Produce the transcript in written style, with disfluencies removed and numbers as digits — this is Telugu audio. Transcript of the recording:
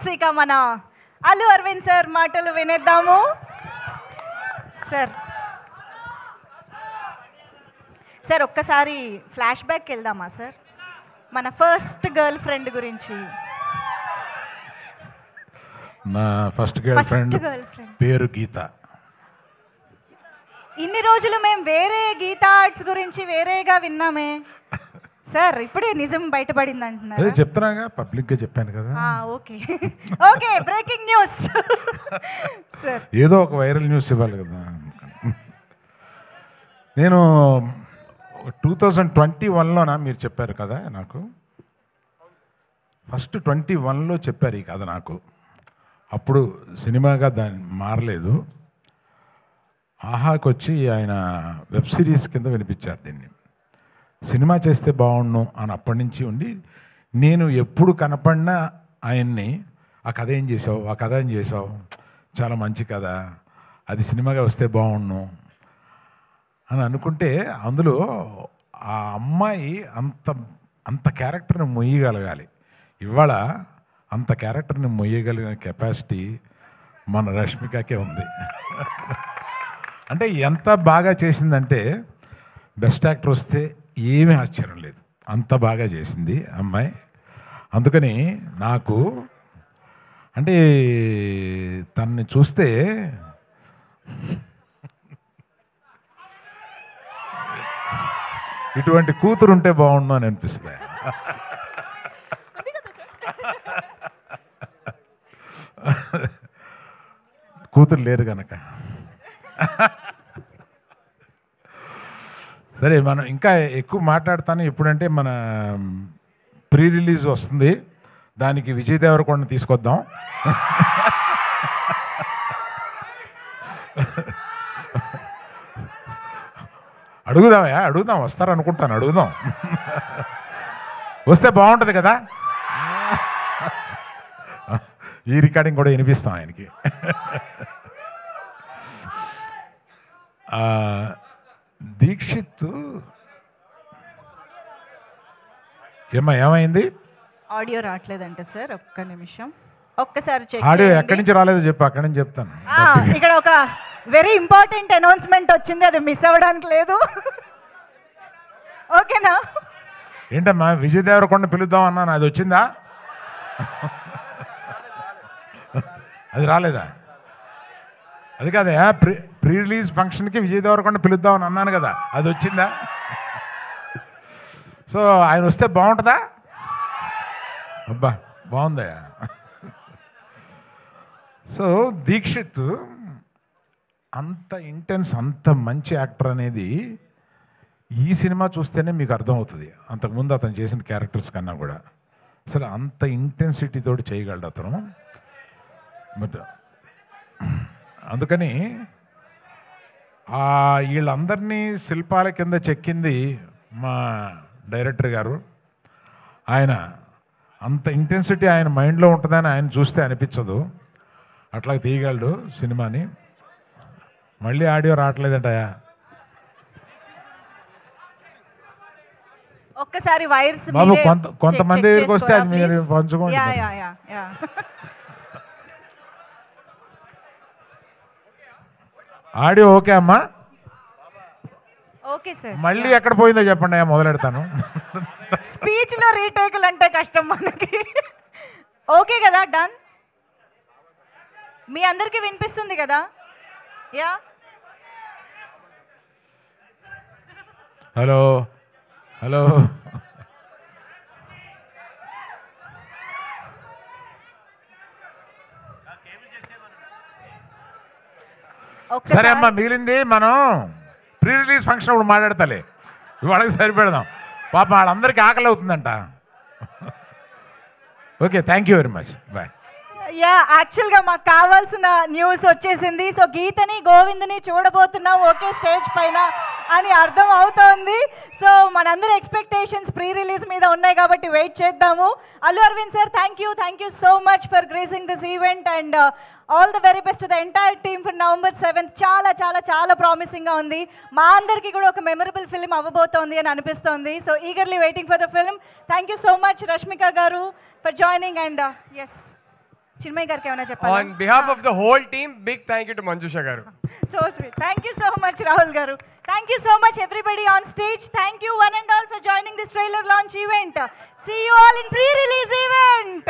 లెట్స్ ఇక మన అల్లు అరవింద్ సార్ మాటలు వినేద్దాము. సార్ ఒక్కసారి ఫ్లాష్ బ్యాక్ వెళ్దామా సార్, మన ఫస్ట్ గర్ల్ ఫ్రెండ్ గురించి. నా ఫస్ట్ గర్ల్ ఫ్రెండ్ పేరు గీత. ఇన్ని రోజులు మేము వేరే గీతా ఆర్ట్స్ గురించి వేరేగా విన్నామే సార్, ఇప్పుడే నిజం బయటపడింది అంటున్నారు. చెప్తున్నాగా, పబ్లిక్ గా చెప్పాను కదా. Okay okay, breaking news sir. ఏదో ఒక వైరల్ న్యూస్ ఇవ్వాలి కదా. నేను 2021లోనా మీరు చెప్పారు కదా నాకు, ఫస్ట్ 21లో చెప్పారు ఈ కథ నాకు. అప్పుడు సినిమాగా దాన్ని మారలేదు. ఆహాకి వచ్చి ఆయన వెబ్ సిరీస్ కింద వినిపించారు దీన్ని. సినిమా చేస్తే బాగుండు అని అప్పటి నుంచి ఉండి, నేను ఎప్పుడు కనపడినా ఆయన్ని ఆ కథ ఏం చేసావు, ఆ కథ ఏం చేసావు, చాలా మంచి కథ, అది సినిమాగా వస్తే బాగుండు అని అనుకుంటే, అందులో ఆ అమ్మాయి అంత క్యారెక్టర్ని మొయ్యగలగాలి. ఇవాళ అంత క్యారెక్టర్ని మొయ్యగలిగిన కెపాసిటీ మన రష్మికకే ఉంది. అంటే ఎంత బాగా చేసిందంటే, బెస్ట్ యాక్టర్ వస్తే ఏమీ ఆశ్చర్యం లేదు, అంత బాగా చేసింది అమ్మాయి. అందుకని నాకు అంటే తనని చూస్తే ఇటువంటి కూతురు ఉంటే బాగుండు అని అనిపిస్తుంది. కూతురు లేరు కనుక. సరే, మనం ఇంకా ఎక్కువ మాట్లాడతాను. ఎప్పుడంటే మన ప్రీ రిలీజ్ వస్తుంది, దానికి విజయ్ దేవరకొండని తీసుకొద్దాం. అడుగుదాం, వస్తారనుకుంటాను, అడుగుదాం. వస్తే బాగుంటుంది కదా. ఈ రికార్డింగ్ కూడా వినిపిస్తాం ఆయనకి. దీక్షిత్ ఏమైంది? ఆడియో రావట్లేదంటే సార్, ఒక్క నిమిషం, ఒక్కసారి చెక్. ఆడియో ఎక్కడి నుంచి రాలేదో చెప్పు, అక్కడి నుంచి చెప్తాను. ఇక్కడ ఒక వెరీ ఇంపార్టెంట్ అనౌన్స్మెంట్ వచ్చింది, అది మిస్ అవ్వడానికి లేదు. ఓకేనా? ఏంటమ్మా, విజయ్ దేవరకొండ పిలుద్దాం అన్నాను, అది వచ్చిందా? అది రాలేదా? అది కాదా, ప్రీ రిలీజ్ ఫంక్షన్కి విజయ్ దేవరకొండ పిలుద్దామని అన్నాను కదా, అది వచ్చిందా? సో ఆయన వస్తే బాగుంటుందా? అబ్బా బాగుందా. సో దీక్షిత్ అంత ఇంటెన్స్, అంత మంచి యాక్టర్ అనేది ఈ సినిమా చూస్తేనే మీకు అర్థమవుతుంది. అంతకుముందు అతను చేసిన క్యారెక్టర్స్ కన్నా కూడా అసలు అంత ఇంటెన్సిటీతో చేయగలడు అతను. బట్ అందుకని వీళ్ళందరినీ శిల్పాల కింద చెక్కింది మా డైరెక్టర్ గారు. ఆయన అంత ఇంటెన్సిటీ ఆయన మైండ్లో ఉంటుందని ఆయన చూస్తే అనిపించదు, అట్లా తీయగలడు సినిమాని. మళ్ళీ ఆడియో రావట్లేదంటయా, ఒక్కసారి వైర్స్ బాబు కొంతమంది దగ్గరికి వస్తే అది మీరు పంచుకోండి. ఆడియో ఓకే అమ్మా? Okay sir. మళ్ళీ ఎక్కడ పోయిందో చెప్పండి, మొదలెడతాను. స్పీచ్ లో రీటేకులు అంటే కష్టం మనకి. ఓకే కదా, డన్. మీ అందరికి వినిపిస్తుంది కదా? Yeah, hello hello. సరే అమ్మా, మిగిలింది మనం ప్రీ రిలీజ్ ఫంక్షన్ అప్పుడు మాట్లాడతాలే, ఇవాళకి సరిపెడదాం. పాప వాళ్ళందరికీ ఆకలి అవుతుందంట. Okay, thank you very much, bye. Yeah, యాక్చువల్గా మాకు కావాల్సిన న్యూస్ వచ్చేసింది. సో గీతని గోవింద్ని చూడబోతున్నాం ఒకే స్టేజ్ పైన అని అర్థం అవుతోంది. సో మనందరి ఎక్స్పెక్టేషన్స్ ప్రీ రిలీజ్ మీద ఉన్నాయి కాబట్టి వెయిట్ చేద్దాము. Allu Aravind sir, thank you so much for gracing this event and all the very best to the entire team for November 7th. చాలా చాలా చాలా ప్రామిసింగ్గా ఉంది. మా అందరికీ కూడా ఒక మెమరబుల్ ఫిల్మ్ అవ్వబోతోంది అని అనిపిస్తోంది. So eagerly waiting for the film. Thank you so much Rashmika గారు for joining and yes Chinmay గారికి ఏమైనా చెప్పాలి? On behalf of the whole team, big thank you to Manjusha garu. So sweet. Thank you so much, Rahul garu. Thank you so much, everybody on stage. Thank you one and all for joining this trailer launch event. See you all in pre-release event.